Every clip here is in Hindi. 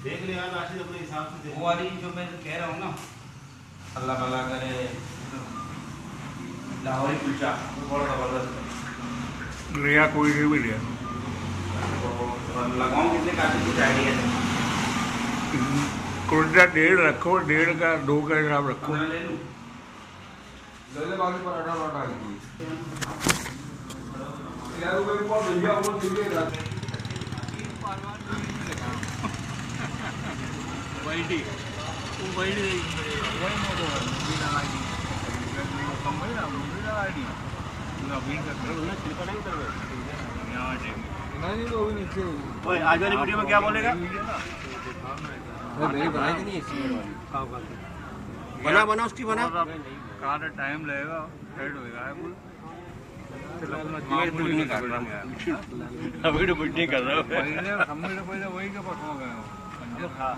देख ले यार राशि अपने हिसाब से वो वाली जो मैं कह रहा हूँ ना, अल्लाह भला करे, लाहौरी कुलचा बहुत ज़बरदस्त है। लिया कोई नहीं भी लिया। तो लगाऊँ कितने का कुछ आइडिया है? कुलचा 1.5 रखो, 1.5 का 2 का हिसाब रखो। 15 ले लूँ? ले बाकी पराठा वाटा यार वो एक बार भैया वो दिखेगा वाइटी वो वाइटी वही ना तो बिना आईडी कंपनी ना बिना आईडी ना बिल कर ना क्लिक नहीं कर यहां नहीं तो भी नीचे ओए आज वाली वीडियो में क्या बोलेगा मेरी बनाई थी नहीं इसमें वाली बना उसकी बना कार टाइम लगेगा हेड होएगा कुल वीडियो कर रहा हूं वीडियो नहीं कर रहा हूं पहले वही के पास हो गए पंजर था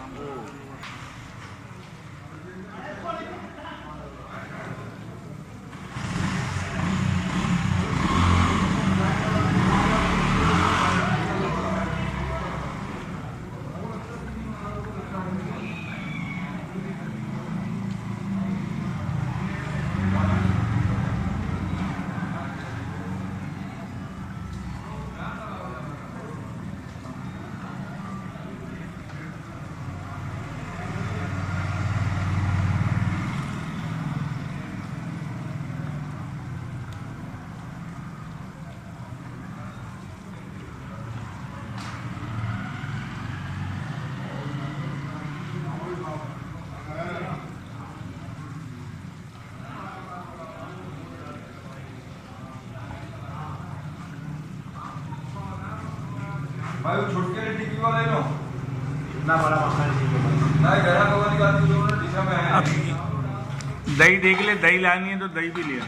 भाई वो छोटे टिक्की वाला है ना इतना बड़ा मकान चाहिए ना गहरा वाली बात जो ना दिशा में है दही देख ले, दही लानी है तो दही भी लिया।